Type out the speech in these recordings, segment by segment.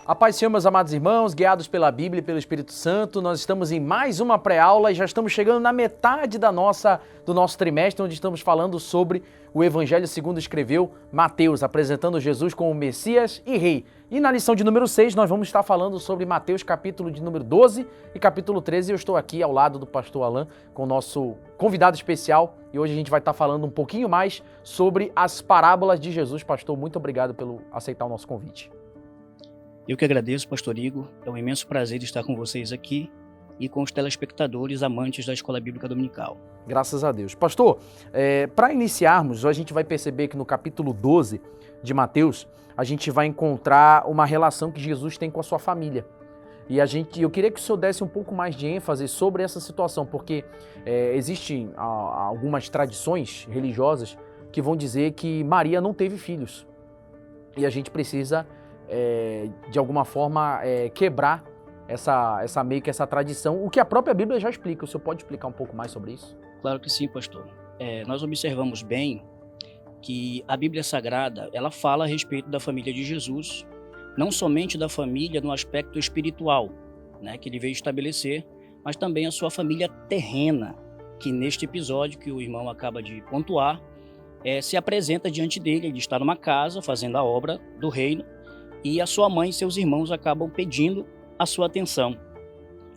A paz do Senhor, meus amados irmãos, guiados pela Bíblia e pelo Espírito Santo, nós estamos em mais uma pré-aula e já estamos chegando na metade do nosso trimestre, onde estamos falando sobre o Evangelho segundo escreveu Mateus, apresentando Jesus como Messias e Rei. E na lição de número 6, nós vamos estar falando sobre Mateus, capítulo de número 12 e capítulo 13. Eu estou aqui ao lado do pastor Alan, com o nosso convidado especial, e hoje a gente vai estar falando um pouquinho mais sobre as parábolas de Jesus. Pastor, muito obrigado por aceitar o nosso convite. Eu que agradeço, pastor Igor. É um imenso prazer estar com vocês aqui e com os telespectadores amantes da Escola Bíblica Dominical. Graças a Deus. Pastor, para iniciarmos, a gente vai perceber que no capítulo 12 de Mateus, a gente vai encontrar uma relação que Jesus tem com a sua família. E eu queria que o senhor desse um pouco mais de ênfase sobre essa situação, porque existem algumas tradições religiosas que vão dizer que Maria não teve filhos. E a gente precisa de alguma forma quebrar meio que essa tradição, o que a própria Bíblia já explica. O senhor pode explicar um pouco mais sobre isso? Claro que sim, pastor. Nós observamos bem que a Bíblia Sagrada, ela fala a respeito da família de Jesus, não somente da família no aspecto espiritual, né, que ele veio estabelecer, mas também a sua família terrena, que neste episódio que o irmão acaba de pontuar, se apresenta diante dele. Ele está numa casa fazendo a obra do reino, e a sua mãe e seus irmãos acabam pedindo a sua atenção,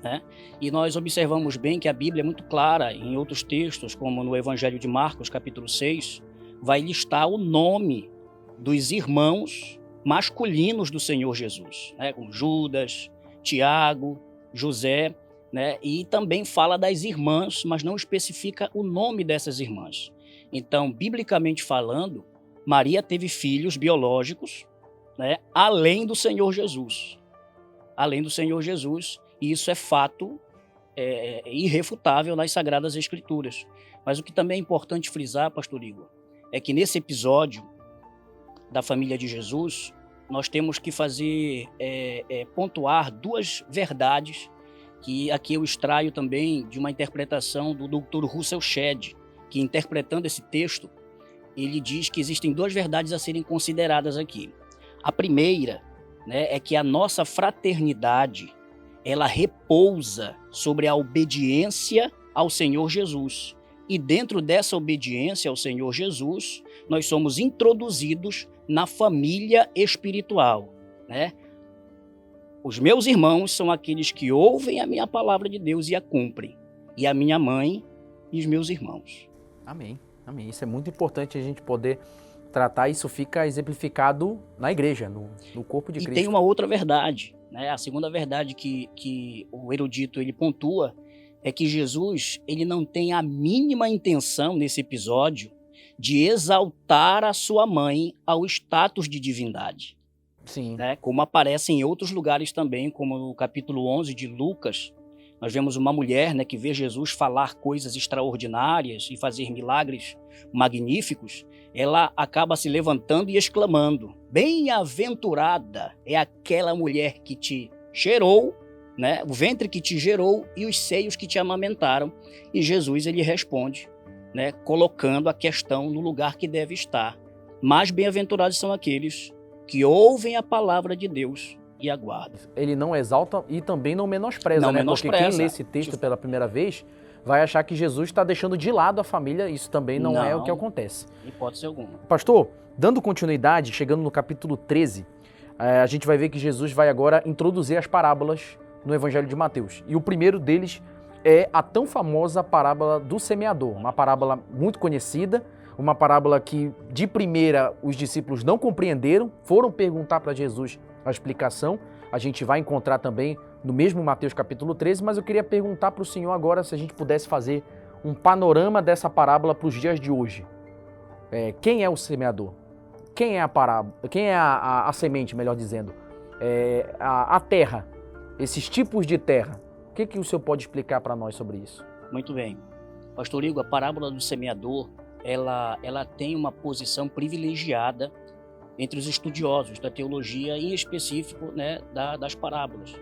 né? E nós observamos bem que a Bíblia é muito clara em outros textos, como no Evangelho de Marcos, capítulo 6, vai listar o nome dos irmãos masculinos do Senhor Jesus, né? Como Judas, Tiago, José, né? E também fala das irmãs, mas não especifica o nome dessas irmãs. Então, biblicamente falando, Maria teve filhos biológicos, né, além do Senhor Jesus. Além do Senhor Jesus, e isso é fato irrefutável nas Sagradas Escrituras. Mas o que também é importante frisar, pastor Igor, é que nesse episódio da família de Jesus, nós temos que pontuar duas verdades que aqui eu extraio também de uma interpretação do Dr. Russell Shedd, que interpretando esse texto, ele diz que existem duas verdades a serem consideradas aqui. A primeira, né, é que a nossa fraternidade, ela repousa sobre a obediência ao Senhor Jesus. E dentro dessa obediência ao Senhor Jesus, nós somos introduzidos na família espiritual, né? Os meus irmãos são aqueles que ouvem a minha palavra de Deus e a cumprem. E a minha mãe e os meus irmãos. Amém. Amém. Isso é muito importante a gente poder tratar. Isso fica exemplificado na igreja, no corpo de Cristo. E tem uma outra verdade, né? A segunda verdade que o erudito ele pontua é que Jesus ele não tem a mínima intenção nesse episódio de exaltar a sua mãe ao status de divindade. Sim. Né? Como aparece em outros lugares também, como no capítulo 11 de Lucas, nós vemos uma mulher, né, que vê Jesus falar coisas extraordinárias e fazer milagres magníficos. Ela acaba se levantando e exclamando: bem-aventurada é aquela mulher que te gerou, né, o ventre que te gerou e os seios que te amamentaram. E Jesus ele responde, né, colocando a questão no lugar que deve estar. Mais bem-aventurados são aqueles que ouvem a palavra de Deus e aguardam. Ele não exalta e também não menospreza, né? Porque quem lê esse texto pela primeira vez vai achar que Jesus está deixando de lado a família. Isso também não é o que acontece. Hipótese alguma. Pastor, dando continuidade, chegando no capítulo 13, a gente vai ver que Jesus vai agora introduzir as parábolas no Evangelho de Mateus. E o primeiro deles é a tão famosa parábola do semeador, uma parábola muito conhecida, uma parábola que de primeira os discípulos não compreenderam, foram perguntar para Jesus a explicação. A gente vai encontrar também no mesmo Mateus capítulo 13, mas eu queria perguntar para o senhor agora se a gente pudesse fazer um panorama dessa parábola para os dias de hoje. Quem é o semeador? Quem é a parábola? Quem é a semente, melhor dizendo? A terra, esses tipos de terra. O que o senhor pode explicar para nós sobre isso? Muito bem. Pastor Igor, a parábola do semeador, ela tem uma posição privilegiada entre os estudiosos da teologia, em específico, né, das parábolas.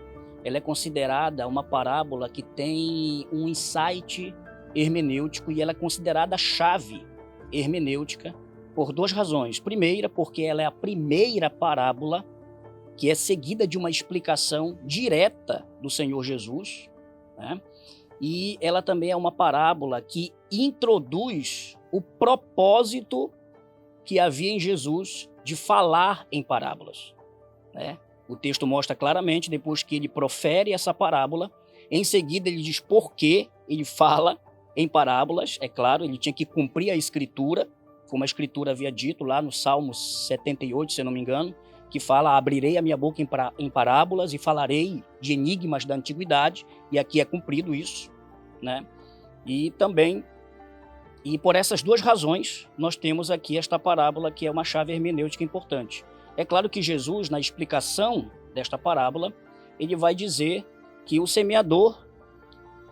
Ela é considerada uma parábola que tem um insight hermenêutico e ela é considerada chave hermenêutica por duas razões. Primeira, porque ela é a primeira parábola que é seguida de uma explicação direta do Senhor Jesus, né? E ela também é uma parábola que introduz o propósito que havia em Jesus de falar em parábolas, né? O texto mostra claramente, depois que ele profere essa parábola, em seguida ele diz por que ele fala em parábolas. É claro, ele tinha que cumprir a escritura, como a escritura havia dito lá no Salmo 78, se eu não me engano, que fala: abrirei a minha boca em parábolas e falarei de enigmas da antiguidade, e aqui é cumprido isso, né? E também, e por essas duas razões, nós temos aqui esta parábola, que é uma chave hermenêutica importante. É claro que Jesus, na explicação desta parábola, ele vai dizer que o semeador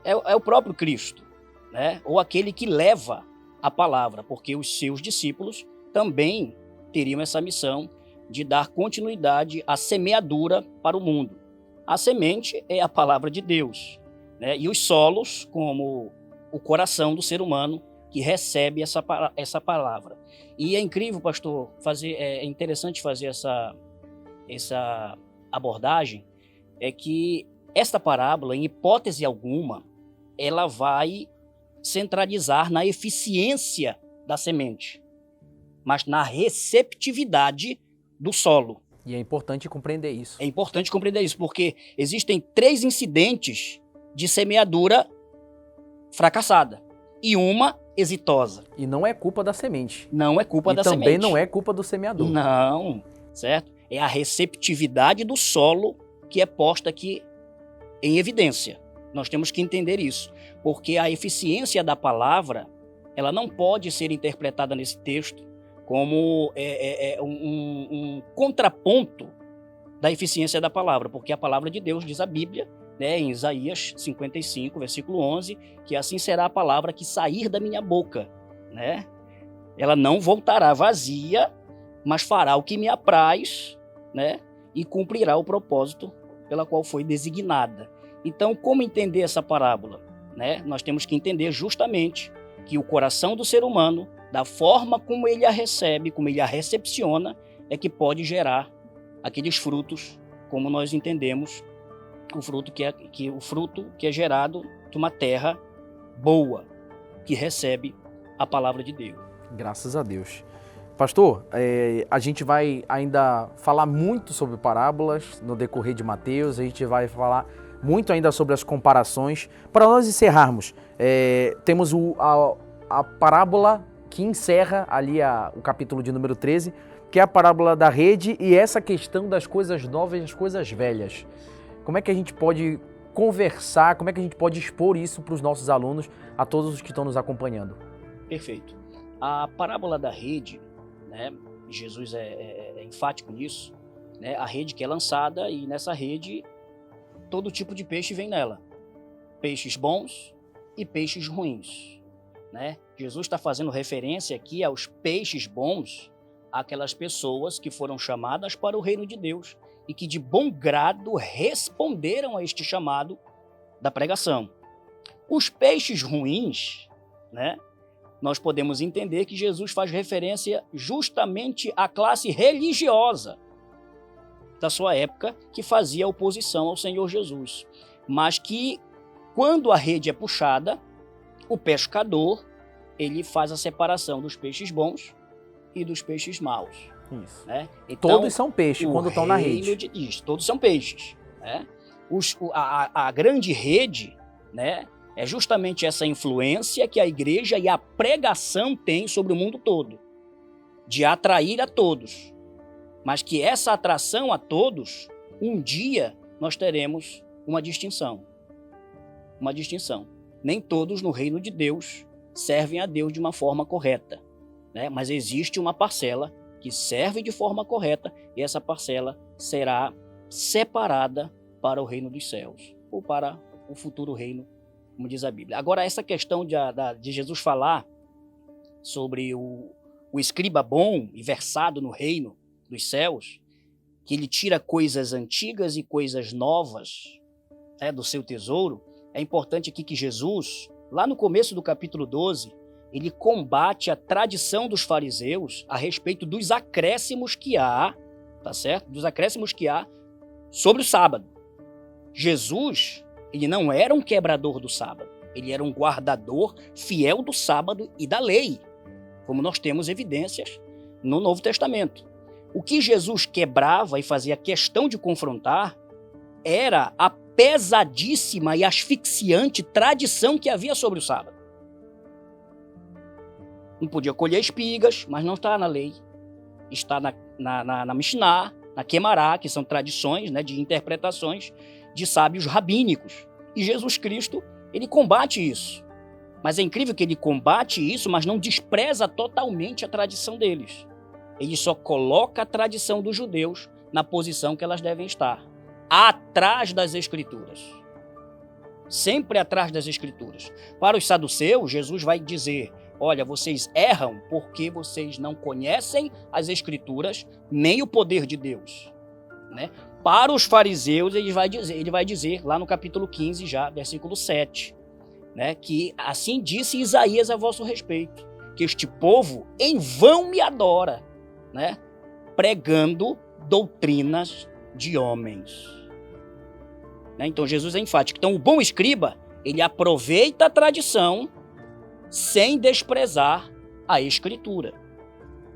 é o próprio Cristo, né? Ou aquele que leva a palavra, porque os seus discípulos também teriam essa missão de dar continuidade à semeadura para o mundo. A semente é a palavra de Deus, né? E os solos, como o coração do ser humano, que recebe essa palavra. E é incrível, pastor, é interessante fazer essa abordagem, é que esta parábola, em hipótese alguma, ela vai centralizar na eficiência da semente, mas na receptividade do solo. E é importante compreender isso. É importante compreender isso, porque existem 3 incidentes de semeadura fracassada e uma exitosa. E não é culpa da semente. Não é culpa da semente. E também não é culpa do semeador. Não, certo? É a receptividade do solo que é posta aqui em evidência. Nós temos que entender isso, porque a eficiência da palavra, ela não pode ser interpretada nesse texto como um contraponto da eficiência da palavra, porque a palavra de Deus, diz a Bíblia, né, em Isaías 55, versículo 11, que assim será a palavra que sair da minha boca, né? Ela não voltará vazia, mas fará o que me apraz, né? E cumprirá o propósito pela qual foi designada. Então, como entender essa parábola, né? Nós temos que entender justamente que o coração do ser humano, da forma como ele a recebe, como ele a recepciona, é que pode gerar aqueles frutos, como nós entendemos, o fruto que é gerado de uma terra boa, que recebe a palavra de Deus. Graças a Deus. Pastor, a gente vai ainda falar muito sobre parábolas no decorrer de Mateus, a gente vai falar muito ainda sobre as comparações. Para nós encerrarmos, temos a parábola que encerra ali o capítulo de número 13, que é a parábola da rede e essa questão das coisas novas e as coisas velhas. Como é que a gente pode conversar, como é que a gente pode expor isso para os nossos alunos, a todos os que estão nos acompanhando? Perfeito. A parábola da rede, né, Jesus é enfático nisso, né, a rede que é lançada, e nessa rede todo tipo de peixe vem nela. Peixes bons e peixes ruins, né? Jesus está fazendo referência aqui aos peixes bons, aquelas pessoas que foram chamadas para o reino de Deus e que de bom grado responderam a este chamado da pregação. Os peixes ruins, né? Nós podemos entender que Jesus faz referência justamente à classe religiosa da sua época, que fazia oposição ao Senhor Jesus, mas que, quando a rede é puxada, o pescador, ele faz a separação dos peixes bons e dos peixes maus. Isso. Né? Então, todos são peixes quando estão na rede. Isso, todos são peixes. Né? A grande rede, né, é justamente essa influência que a igreja e a pregação têm sobre o mundo todo, de atrair a todos. Mas que essa atração a todos, um dia nós teremos uma distinção. Uma distinção. Nem todos no reino de Deus servem a Deus de uma forma correta, né? Mas existe uma parcela que serve de forma correta e essa parcela será separada para o reino dos céus, ou para o futuro reino, como diz a Bíblia. Agora, essa questão de Jesus falar sobre o escriba bom e versado no reino dos céus, que ele tira coisas antigas e coisas novas, né, do seu tesouro, é importante aqui que Jesus, lá no começo do capítulo 12, ele combate a tradição dos fariseus a respeito dos acréscimos que há, tá certo? Dos acréscimos que há sobre o sábado. Jesus, ele não era um quebrador do sábado, ele era um guardador fiel do sábado e da lei, como nós temos evidências no Novo Testamento. O que Jesus quebrava e fazia questão de confrontar era a pesadíssima e asfixiante tradição que havia sobre o sábado. Não podia colher espigas, mas não está na lei. Está na Mishnah, na Quemará, que são tradições, né, de interpretações de sábios rabínicos. E Jesus Cristo, ele combate isso. Mas é incrível que ele combate isso, mas não despreza totalmente a tradição deles. Ele só coloca a tradição dos judeus na posição que elas devem estar. Atrás das Escrituras. Sempre atrás das Escrituras. Para os saduceus, Jesus vai dizer: olha, vocês erram porque vocês não conhecem as Escrituras nem o poder de Deus. Né? Para os fariseus, ele vai dizer lá no capítulo 15, já, versículo 7, né, que assim disse Isaías a vosso respeito, que este povo em vão me adora, né, pregando doutrinas de homens. Né? Então Jesus é enfático. Então o bom escriba, ele aproveita a tradição sem desprezar a Escritura.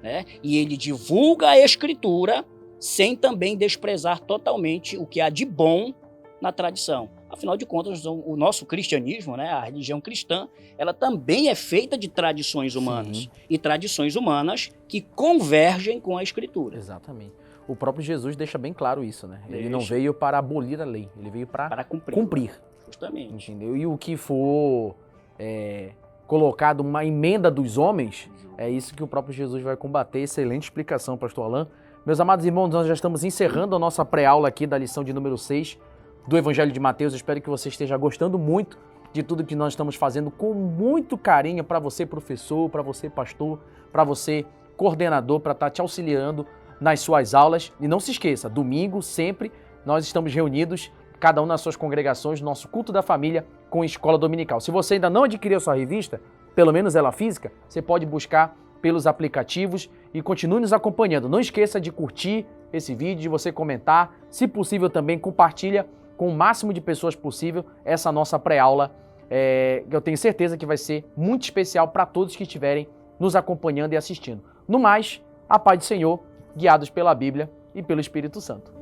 Né? E ele divulga a Escritura sem também desprezar totalmente o que há de bom na tradição. Afinal de contas, o nosso cristianismo, né, a religião cristã, ela também é feita de tradições humanas. Sim. E tradições humanas que convergem com a Escritura. Exatamente. O próprio Jesus deixa bem claro isso, né? Ele não veio para abolir a lei, ele veio para cumprir. Justamente. Entendeu? E o que for colocado uma emenda dos homens, é isso que o próprio Jesus vai combater. Excelente explicação, pastor Alain. Meus amados irmãos, nós já estamos encerrando a nossa pré-aula aqui da lição de número 6 do Evangelho de Mateus. Eu espero que você esteja gostando muito de tudo que nós estamos fazendo com muito carinho para você, professor, para você, pastor, para você, coordenador, para estar te auxiliando nas suas aulas. E não se esqueça, domingo sempre nós estamos reunidos, cada um nas suas congregações, no nosso culto da família com Escola Dominical. Se você ainda não adquiriu a sua revista, pelo menos ela física, você pode buscar pelos aplicativos e continue nos acompanhando. Não esqueça de curtir esse vídeo, de você comentar, se possível também compartilha com o máximo de pessoas possível essa nossa pré-aula, que eu tenho certeza que vai ser muito especial para todos que estiverem nos acompanhando e assistindo. No mais, a paz do Senhor, guiados pela Bíblia e pelo Espírito Santo.